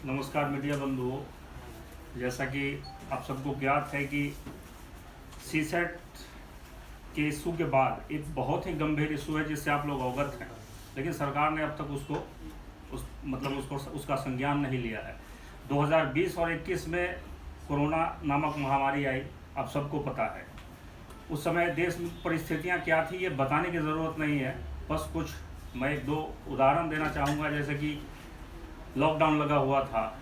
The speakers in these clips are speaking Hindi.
नमस्कार मीडिया बंधुओं। जैसा कि आप सबको ज्ञात है कि सीसेट के इशू के बाद एक बहुत ही गंभीर इशू है जिससे आप लोग अवगत हैं, लेकिन सरकार ने अब तक उसका संज्ञान नहीं लिया है। 2020 और 21 में कोरोना नामक महामारी आई, आप सबको पता है। उस समय देश में परिस्थितियां क्या थी ये बताने की ज़रूरत नहीं है, बस कुछ मैं एक दो उदाहरण देना चाहूँगा। जैसे कि लॉकडाउन लगा हुआ था,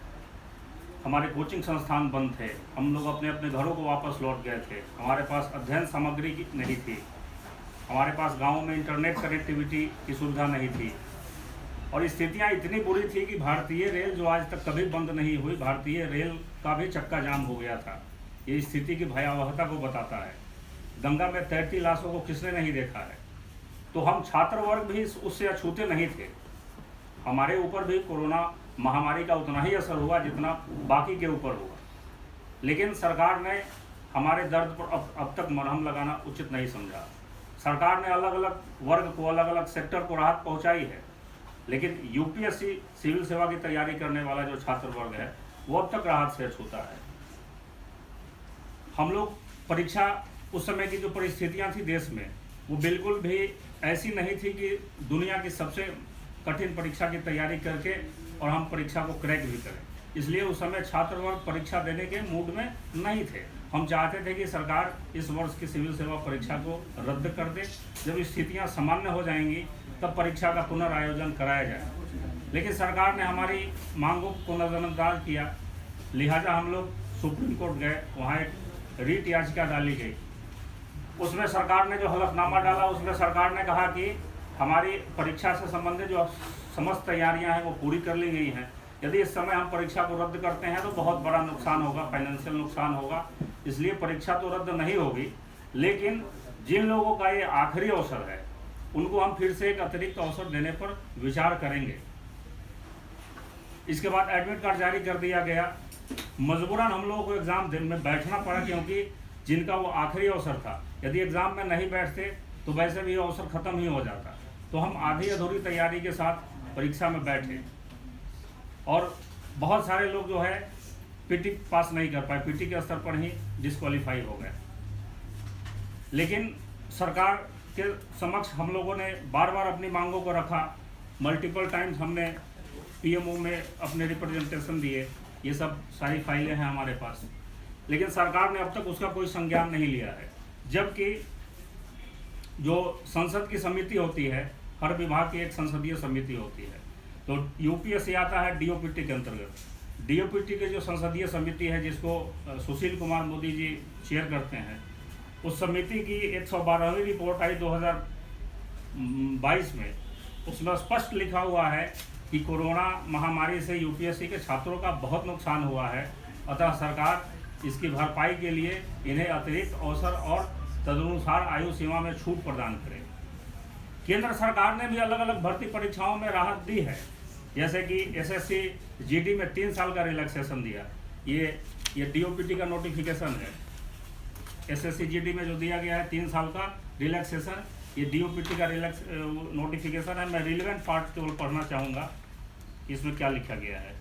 हमारे कोचिंग संस्थान बंद थे, हम लोग अपने अपने घरों को वापस लौट गए थे, हमारे पास अध्ययन सामग्री नहीं थी, हमारे पास गाँव में इंटरनेट कनेक्टिविटी की सुविधा नहीं थी, और स्थितियाँ इतनी बुरी थी कि भारतीय रेल जो आज तक कभी बंद नहीं हुई, भारतीय रेल का भी चक्का जाम हो गया था। ये स्थिति की भयावहता को बताता है। गंगा में तैरती लाशों को किसने नहीं देखा है। तो हम छात्र वर्ग भी उससे अछूते नहीं थे। हमारे ऊपर भी कोरोना महामारी का उतना ही असर हुआ जितना बाकी के ऊपर हुआ, लेकिन सरकार ने हमारे दर्द पर अब तक मरहम लगाना उचित नहीं समझा। सरकार ने अलग अलग वर्ग को, अलग अलग सेक्टर को राहत पहुंचाई है, लेकिन यूपीएससी सिविल सेवा की तैयारी करने वाला जो छात्र वर्ग है वो अब तक राहत से छूता है। हम लोग परीक्षा, उस समय की जो परिस्थितियां थी देश में, वो बिल्कुल भी ऐसी नहीं थी कि दुनिया की सबसे कठिन परीक्षा की तैयारी करके और हम परीक्षा को क्रैक भी करें। इसलिए उस समय छात्र वर्ग परीक्षा देने के मूड में नहीं थे। हम चाहते थे कि सरकार इस वर्ष की सिविल सेवा परीक्षा को रद्द कर दे। जब स्थितियां सामान्य हो जाएंगी तब परीक्षा का पुनरायोजन कराया जाए, लेकिन सरकार ने हमारी मांगों को नज़रअंदाज किया। लिहाजा हम लोग सुप्रीम कोर्ट गए, वहाँ एक रीट याचिका डाली गई। उसमें सरकार ने जो हलफनामा डाला, उसमें सरकार ने कहा कि हमारी परीक्षा से संबंधित जो समस्त तैयारियां हैं वो पूरी कर ली गई हैं। यदि इस समय हम परीक्षा को रद्द करते हैं तो बहुत बड़ा नुकसान होगा, फाइनेंशियल नुकसान होगा, इसलिए परीक्षा तो रद्द नहीं होगी, लेकिन जिन लोगों का ये आखिरी अवसर है उनको हम फिर से एक अतिरिक्त अवसर देने पर विचार करेंगे। इसके बाद एडमिट कार्ड जारी कर दिया गया। मजबूरन हम लोगों को एग्ज़ाम दिन में बैठना पड़ा, क्योंकि जिनका वो आखिरी अवसर था, यदि एग्ज़ाम में नहीं बैठते तो वैसे भी अवसर ख़त्म ही हो जाता। तो हम आधी अधूरी तैयारी के साथ परीक्षा में बैठे, और बहुत सारे लोग जो है पीटी पास नहीं कर पाए, पीटी के स्तर पर ही डिस्क्वालीफाई हो गए। लेकिन सरकार के समक्ष हम लोगों ने बार बार अपनी मांगों को रखा। मल्टीपल टाइम्स हमने पीएमओ में अपने रिप्रेजेंटेशन दिए, ये सब सारी फाइलें हैं हमारे पास, लेकिन सरकार ने अब तक उसका कोई संज्ञान नहीं लिया है। जबकि जो संसद की समिति होती है, हर विभाग की एक संसदीय समिति होती है, तो यूपीएससी आता है डीओपीटी के अंतर्गत। डीओपीटी की जो संसदीय समिति है, जिसको सुशील कुमार मोदी जी चेयर करते हैं, उस समिति की 112वीं रिपोर्ट आई 2022 में। उसमें स्पष्ट लिखा हुआ है कि कोरोना महामारी से यूपीएससी के छात्रों का बहुत नुकसान हुआ है, अतः सरकार इसकी भरपाई के लिए इन्हें अतिरिक्त अवसर और तदनुसार आयु सीमा में छूट प्रदान करे। केंद्र सरकार ने भी अलग अलग भर्ती परीक्षाओं में राहत दी है, जैसे कि एसएससी जीडी में 3 साल का रिलैक्सेशन दिया। ये डीओपीटी का नोटिफिकेशन है। एसएससी जीडी में जो दिया गया है 3 साल का रिलैक्सेशन, ये डीओपीटी का नोटिफिकेशन है। मैं रिलेवेंट पार्ट केवल पढ़ना चाहूँगा कि इसमें क्या लिखा गया है।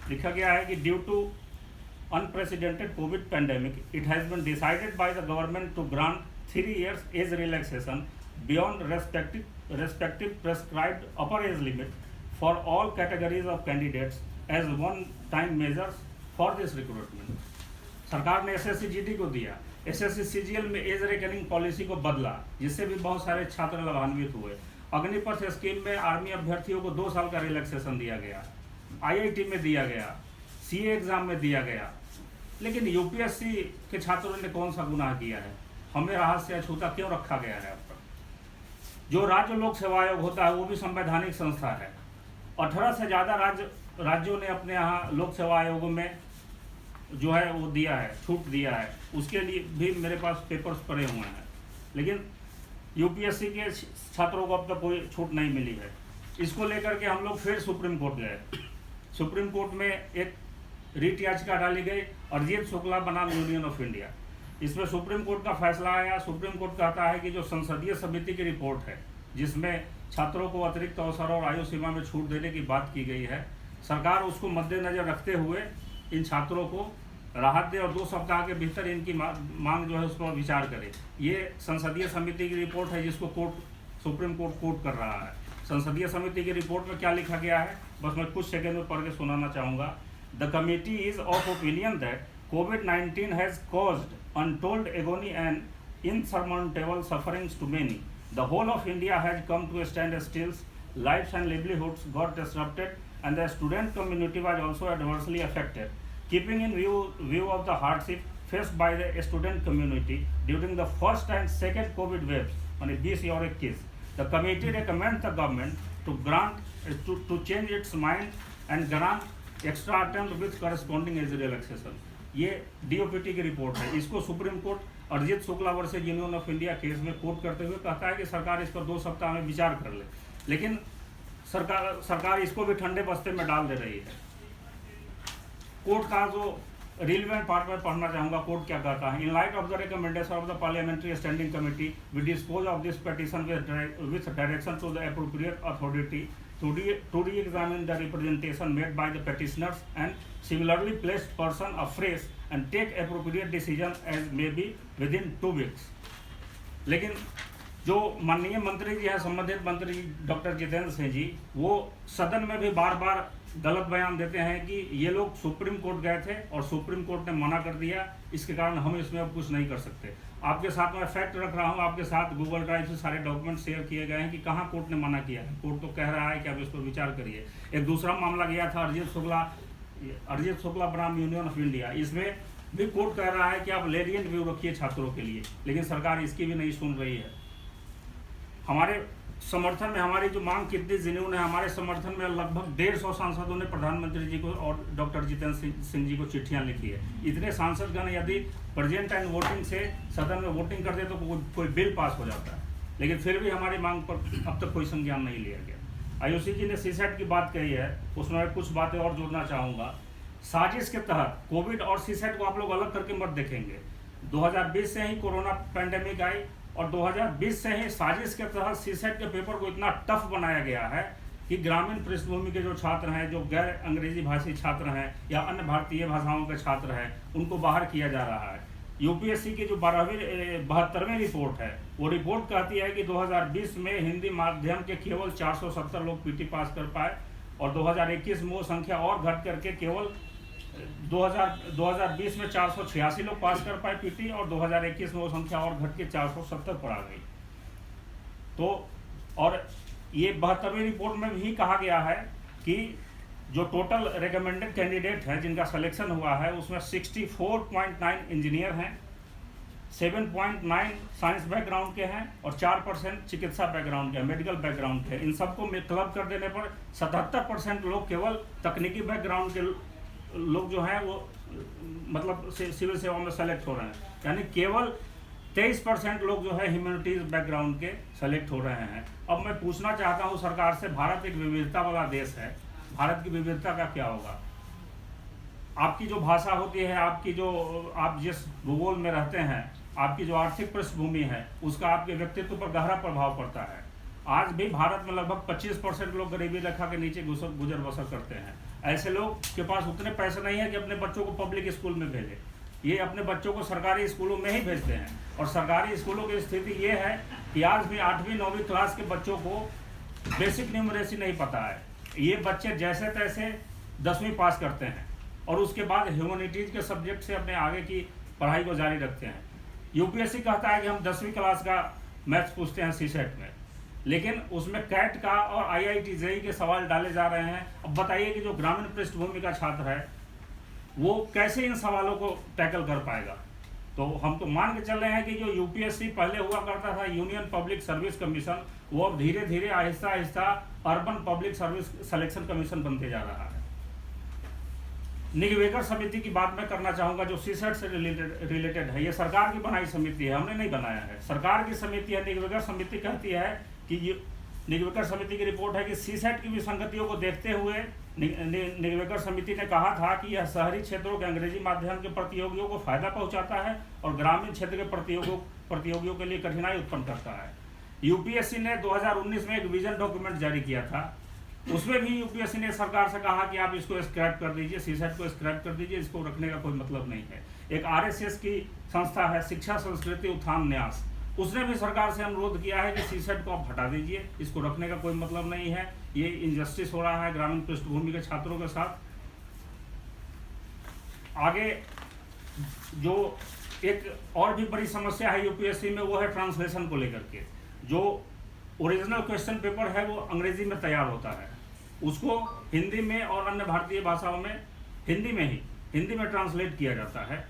लिखा गया है कि due to unprecedented COVID pandemic, it has been decided by the government to grant 3 years age relaxation beyond respective prescribed upper age limit for all categories of candidates as one-time measures for this recruitment. सरकार ने एसएससी जीडी को दिया, एसएससी सीजीएल में एज रेकनिंग पॉलिसी को बदला, जिससे भी बहुत सारे छात्र लाभान्वित हुए। अग्निपथ स्कीम में आर्मी अभ्यर्थियों को 2 साल का रिलैक्सेशन दिया गया, आईआईटी में दिया गया, सीए एग्जाम में दिया गया। लेकिन यूपीएससी के छात्रों ने कौन सा गुनाह किया है? हमें राहत से अछूता क्यों रखा गया है अब तक? जो राज्य लोक सेवा आयोग होता है वो भी संवैधानिक संस्था है। 18 से ज़्यादा राज्यों ने अपने यहाँ लोक सेवा आयोगों में जो है वो दिया है, छूट दिया है। उसके लिए भी मेरे पास पेपर्स पड़े हुए हैं, लेकिन यूपीएससी के छात्रों को अब तक कोई छूट नहीं मिली है। इसको लेकर के हम लोग फिर सुप्रीम कोर्ट गए। सुप्रीम कोर्ट में एक रीट याचिका डाली गई, अरिजीत शुक्ला बनाम यूनियन ऑफ इंडिया। इसमें सुप्रीम कोर्ट का फैसला आया। सुप्रीम कोर्ट कहता है कि जो संसदीय समिति की रिपोर्ट है, जिसमें छात्रों को अतिरिक्त अवसर और आयु सीमा में छूट देने की बात की गई है, सरकार उसको मद्देनज़र रखते हुए इन छात्रों को राहत दे और 2 सप्ताह के भीतर इनकी मांग जो है उस पर विचार करे। ये संसदीय समिति की रिपोर्ट है जिसको सुप्रीम कोर्ट कोर्ट कर रहा है। संसदीय समिति की रिपोर्ट में क्या लिखा गया है, बस मैं कुछ सेकंड में पढ़ के सुनाना चाहूँगा। The committee is of opinion that COVID-19 has caused untold agony and insurmountable sufferings to many. The whole of India has come to a standstill. Lives and livelihoods got disrupted, and the student community was also adversely affected. Keeping in view of the hardship faced by the student community during the first and second COVID waves, on 20 और 21, the committee recommends the government to change its mind and grant extra attempt with corresponding age relaxation. ये DOPT की रिपोर्ट है। इसको supreme court Arijit Shukla versus union of India case में कोर्ट करते हुए कहता है कि सरकार इस पर 2 सप्ताह में विचार कर ले, लेकिन सरकार इसको भी ठंडे बस्ते में डाल दे रही है। कोर्ट का जो रिलेवेंट पार्ट में पढ़ना चाहूँगा, कोर्ट क्या कहता है। In light of the recommendation of the parliamentary standing committee we dispose of this petition with direction to the appropriate authority to re-examine the representation made by the petitioners and similarly placed person afresh and take appropriate decision as may be within 2 weeks. लेकिन जो माननीय मंत्री जी हैं, संबंधित मंत्री डॉक्टर जितेंद्र सिंह जी, वो सदन में भी बार बार गलत बयान देते हैं कि ये लोग सुप्रीम कोर्ट गए थे और सुप्रीम कोर्ट ने मना कर दिया, इसके कारण हम इसमें अब कुछ नहीं कर सकते। आपके साथ मैं फैक्ट रख रहा हूँ, आपके साथ गूगल ड्राइव से सारे डॉक्यूमेंट शेयर किए गए हैं कि कहाँ कोर्ट ने मना किया है। कोर्ट तो कह रहा है कि आप इस पर विचार करिए। एक दूसरा मामला गया था अरिजीत शुक्ला बनाम यूनियन ऑफ इंडिया, इसमें भी कोर्ट कह रहा है कि आप लेरियंट व्यू रखिए छात्रों के लिए, लेकिन सरकार इसकी भी नहीं सुन रही है। हमारे समर्थन में हमारी जो मांग कितनी जेन्युइन है, हमारे समर्थन में लगभग 150 सांसदों ने प्रधानमंत्री जी को और डॉक्टर जितेंद्र सिंह जी को चिट्ठियां लिखी है। इतने सांसदगण यदि प्रेजेंट एंड वोटिंग से सदन में वोटिंग कर दे तो कोई बिल पास हो जाता है, लेकिन फिर भी हमारी मांग पर अब तक कोई संज्ञान नहीं लिया गया। आयुषी जी ने सीसेट की बात कही है, उसमें कुछ बातें और जोड़ना चाहूँगा। साजिश के तहत कोविड और सीसेट को आप लोग अलग करके मत देखेंगे। 2020 से ही कोरोना पैंडेमिक आई और 2020 से ही साजिश के तहत सीसेट के पेपर को इतना टफ बनाया गया है कि ग्रामीण पृष्ठभूमि के जो छात्र हैं, जो गैर अंग्रेजी भाषी छात्र हैं या अन्य भारतीय भाषाओं के छात्र हैं, उनको बाहर किया जा रहा है। यूपीएससी की जो 72वीं रिपोर्ट है, वो रिपोर्ट कहती है कि 2020 में हिंदी माध्यम के केवल 470 लोग पीटी पास कर पाए और 2021 में वो संख्या और घट करके केवल 2020 में 486 लोग पास कर पाए पीटी और 2021 में वो संख्या और घट के 470 पर आ गई। तो और ये 72वीं रिपोर्ट में भी कहा गया है कि जो टोटल रिकमेंडेड कैंडिडेट हैं जिनका सिलेक्शन हुआ है, उसमें 64.9 इंजीनियर हैं, 7.9 साइंस बैकग्राउंड के हैं और 4% चिकित्सा बैकग्राउंड के, मेडिकल बैकग्राउंड के। इन सबको क्लब कर देने पर 77% लोग केवल तकनीकी बैकग्राउंड के लोग जो हैं वो मतलब सिविल सेवा में सेलेक्ट हो रहे हैं, यानी केवल 23% लोग जो है ह्यूमैनिटीज बैकग्राउंड के सेलेक्ट हो रहे हैं। अब मैं पूछना चाहता हूँ सरकार से, भारत एक विविधता वाला देश है, भारत की विविधता का क्या होगा? आपकी जो भाषा होती है, आपकी जो आप जिस भूगोल में रहते हैं, आपकी जो आर्थिक पृष्ठभूमि है, उसका आपके व्यक्तित्व पर गहरा प्रभाव पड़ता है। आज भी भारत में लगभग 25% लोग गरीबी रेखा के नीचे गुजर बसर करते हैं। ऐसे लोग के पास उतने पैसे नहीं है कि अपने बच्चों को पब्लिक स्कूल में भेजें, ये अपने बच्चों को सरकारी स्कूलों में ही भेजते हैं। और सरकारी स्कूलों की स्थिति ये है कि आज भी 8वीं 9वीं क्लास के बच्चों को बेसिक न्यूमरेसी नहीं पता है। ये बच्चे जैसे तैसे 10वीं पास करते हैं और उसके बाद ह्यूमैनिटीज़ के सब्जेक्ट से अपने आगे की पढ़ाई को जारी रखते हैं। यूपीएससी कहता है कि हम 10वीं क्लास का मैथ्स पूछते हैं सीसेट में, लेकिन उसमें कैट का और IIT JEE के सवाल डाले जा रहे हैं। अब बताइए कि जो ग्रामीण पृष्ठभूमि का छात्र है वो कैसे इन सवालों को टैकल कर पाएगा? तो हम तो मान के चल रहे हैं कि जो यूपीएससी पहले हुआ करता था यूनियन पब्लिक सर्विस कमीशन, वो अब धीरे धीरे Aahista Aahista urban public service selection commission बनते जा रहा है। निगवेकर समिति की बात मैं करना चाहूँगा, जो सीसेट से रिलेटेड है। ये सरकार की बनाई समिति है, हमने नहीं बनाया है, सरकार की समिति है। निगवेकर समिति कहती है कि ये निगवेकर समिति की रिपोर्ट है कि सीसेट की विसंगतियों को देखते हुए निगवेकर समिति ने कहा था कि यह शहरी क्षेत्रों के अंग्रेजी माध्यम के प्रतियोगियों को फायदा पहुंचाता है और ग्रामीण क्षेत्र के प्रतियोगियों के लिए कठिनाई उत्पन्न करता है। यूपीएससी ने 2019 में एक विजन डॉक्यूमेंट जारी किया था उसमें भी यूपीएससी ने सरकार से कहा कि आप इसको स्क्रैप कर दीजिए, सीसेट को स्क्रैप कर दीजिए, इसको रखने का कोई मतलब नहीं है। एक आरएसएस की संस्था है शिक्षा संस्कृति उत्थान न्यास, उसने भी सरकार से अनुरोध किया है कि सीसेट को आप हटा दीजिए, इसको रखने का कोई मतलब नहीं है, ये इनजस्टिस हो रहा है ग्रामीण पृष्ठभूमि के छात्रों के साथ। आगे जो एक और भी बड़ी समस्या है यूपीएससी में, वो है ट्रांसलेशन को लेकर के। जो ओरिजिनल क्वेश्चन पेपर है वो अंग्रेजी में तैयार होता है, उसको हिंदी में और अन्य भारतीय भाषाओं में हिंदी में ट्रांसलेट किया जाता है।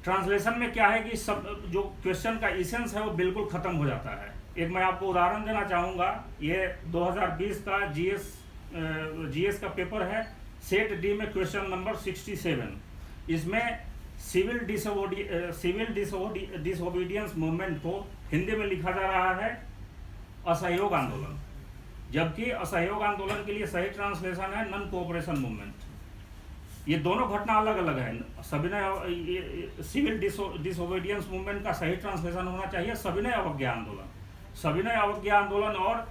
ट्रांसलेशन में क्या है कि सब जो क्वेश्चन का इसेंस है वो बिल्कुल ख़त्म हो जाता है। एक मैं आपको उदाहरण देना चाहूँगा, ये 2020 का जीएस का पेपर है, सेट डी में क्वेश्चन नंबर 67। इसमें सिविल डिसोबीडियंस मूवमेंट को हिंदी में लिखा जा रहा है असहयोग आंदोलन, जबकि असहयोग आंदोलन के लिए सही ट्रांसलेशन है नॉन कोऑपरेशन मूवमेंट। ये दोनों घटना अलग अलग है। सविनय सिविल डिसोबीडियंस मूवमेंट का सही ट्रांसलेशन होना चाहिए सविनय अवज्ञा आंदोलन। सविनय अवज्ञा आंदोलन और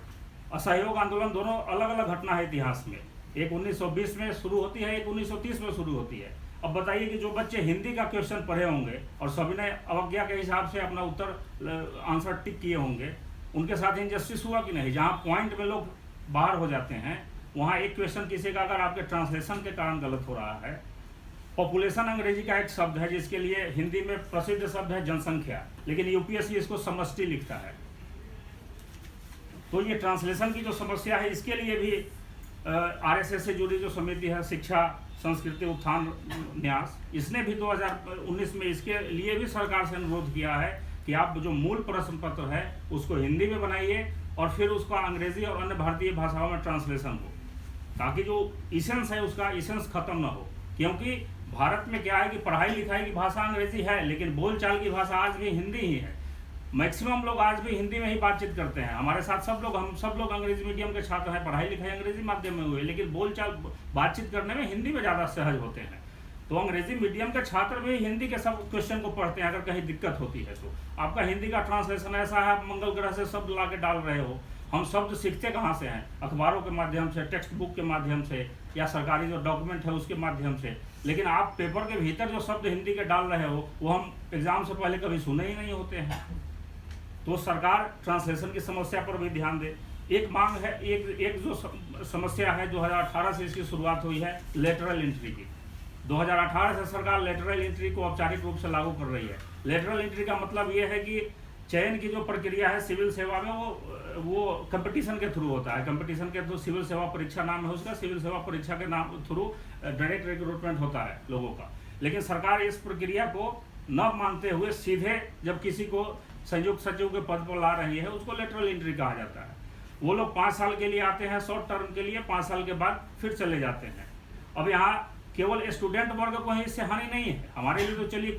असहयोग आंदोलन दोनों अलग अलग घटना है इतिहास में। एक 1920 में शुरू होती है, एक 1930 में शुरू होती है। अब बताइए कि जो बच्चे हिंदी का क्वेश्चन पढ़े होंगे और सविनय अवज्ञा के हिसाब से अपना उत्तर आंसर टिक किए होंगे, उनके साथ इंजस्टिस हुआ कि नहीं? जहाँ पॉइंट में लोग बाहर हो जाते हैं, वहाँ एक क्वेश्चन किसी का अगर आपके ट्रांसलेशन के कारण गलत हो रहा है। पॉपुलेशन अंग्रेजी का एक शब्द है जिसके लिए हिंदी में प्रसिद्ध शब्द है जनसंख्या, लेकिन यूपीएससी इसको समष्टि लिखता है। तो ये ट्रांसलेशन की जो समस्या है, इसके लिए भी आरएसएस से जुड़ी जो समिति है शिक्षा संस्कृति उत्थान न्यास, इसने भी 2019 में इसके लिए भी सरकार से अनुरोध किया है कि आप जो मूल प्रश्न पत्र है उसको हिंदी में बनाइए और फिर उसका अंग्रेजी और अन्य भारतीय भाषाओं में ट्रांसलेशन हो, ताकि जो इसेंस है उसका इसेंस खत्म ना हो। क्योंकि भारत में क्या है कि पढ़ाई लिखाई की भाषा अंग्रेजी है, लेकिन बोलचाल की भाषा आज भी हिंदी ही है। मैक्सिमम लोग आज भी हिंदी में ही बातचीत करते हैं। हमारे साथ हम सब लोग अंग्रेजी मीडियम के छात्र हैं, पढ़ाई लिखाई अंग्रेजी माध्यम में हुए, लेकिन बोलचाल बातचीत करने में हिंदी में ज़्यादा सहज होते हैं। तो अंग्रेजी मीडियम के छात्र भी हिंदी के सब क्वेश्चन को पढ़ते हैं। अगर कहीं दिक्कत होती है तो आपका हिंदी का ट्रांसलेशन ऐसा है, आप मंगल ग्रह से शब्द ला के डाल रहे हो। हम शब्द सीखते कहाँ से हैं? अखबारों के माध्यम से, टेक्स्ट बुक के माध्यम से, या सरकारी जो डॉक्यूमेंट है उसके माध्यम से। लेकिन आप पेपर के भीतर जो शब्द हिंदी के डाल रहे हो वो हम एग्जाम से पहले कभी सुने ही नहीं होते हैं। तो सरकार ट्रांसलेशन की समस्या पर भी ध्यान दे। एक मांग है, एक जो समस्या है 2018 से इसकी शुरुआत हुई है लेटरल एंट्री की। 2018 से सरकार लेटरल एंट्री को औपचारिक रूप से लागू कर रही है। लेटरल एंट्री का मतलब ये है कि चयन की जो प्रक्रिया है सिविल सेवा में वो कंपटीशन के थ्रू होता है। कंपटीशन के थ्रू सिविल सेवा परीक्षा नाम है उसका, सिविल सेवा परीक्षा के नाम थ्रू डायरेक्ट रिक्रूटमेंट होता है लोगों का। लेकिन सरकार इस प्रक्रिया को न मानते हुए सीधे जब किसी को संयुक्त सचिव के पद पर ला रही है उसको लेटरल एंट्री कहा जाता है। वो लोग 5 साल के लिए आते हैं, शॉर्ट टर्म के लिए, 5 साल के बाद फिर चले जाते हैं। अब यहाँ केवल स्टूडेंट वर्ग को ही इससे हानि नहीं है, हमारे लिए तो चलिए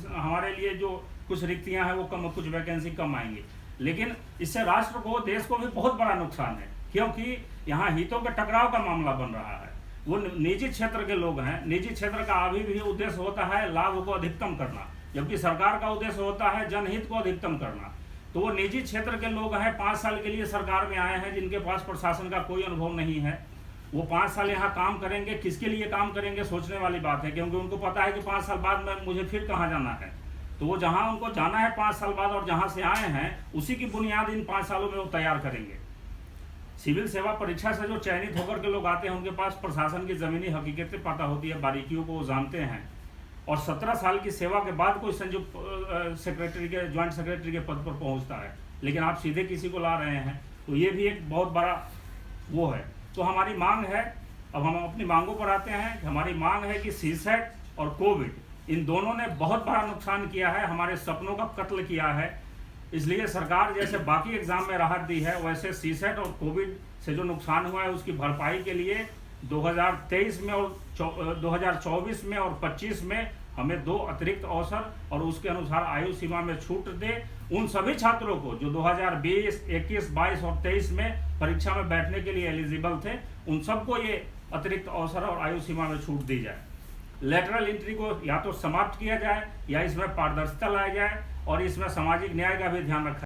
हमारे लिए जो कुछ रिक्तियां हैं वो कम, कुछ वैकेंसी कम आएंगी, लेकिन इससे राष्ट्र को, देश को भी बहुत बड़ा नुकसान है। क्योंकि यहाँ हितों के टकराव का मामला बन रहा है। वो निजी क्षेत्र के लोग हैं, निजी क्षेत्र का अभी भी उद्देश्य होता है लाभ को अधिकतम करना, जबकि सरकार का उद्देश्य होता है जनहित को अधिकतम करना। तो वो निजी क्षेत्र के लोग हैं, 5 साल के लिए सरकार में आए हैं, जिनके पास प्रशासन का कोई अनुभव नहीं है। वो 5 साल यहाँ काम करेंगे, किसके लिए काम करेंगे सोचने वाली बात है, क्योंकि उनको पता है कि 5 साल बाद में मुझे फिर कहाँ जाना है। तो वो जहाँ उनको जाना है 5 साल बाद और जहाँ से आए हैं उसी की बुनियाद इन 5 सालों में वो तैयार करेंगे। सिविल सेवा परीक्षा से जो चयनित होकर के लोग आते हैं उनके पास प्रशासन की ज़मीनी हकीकतें पता होती है, बारीकियों को वो जानते हैं। और 17 साल की सेवा के बाद कोई संयुक्त सेक्रेटरी के, ज्वाइंट सेक्रेटरी के पद पर पहुंचता है, लेकिन आप सीधे किसी को ला रहे हैं, तो ये भी एक बहुत बड़ा वो है। तो हमारी मांग है, अब हम अपनी मांगों पर आते हैं। हमारी मांग है कि सीसेट और कोविड, इन दोनों ने बहुत बड़ा नुकसान किया है, हमारे सपनों का कत्ल किया है। इसलिए सरकार जैसे बाकी एग्जाम में राहत दी है, वैसे सीसेट और कोविड से जो नुकसान हुआ है उसकी भरपाई के लिए 2023 में और 2024 में और 25 में हमें 2 अतिरिक्त अवसर और उसके अनुसार आयु सीमा में छूट दे। उन सभी छात्रों को जो 2020, 21, 22 और 23 में परीक्षा में बैठने के लिए एलिजिबल थे, उन सबको ये अतिरिक्त अवसर और आयु सीमा में छूट दी जाए। लेटरल एंट्री को या तो समाप्त किया जाए या इसमें पारदर्शिता लाया जाए और इसमें सामाजिक न्याय का भी ध्यान रखा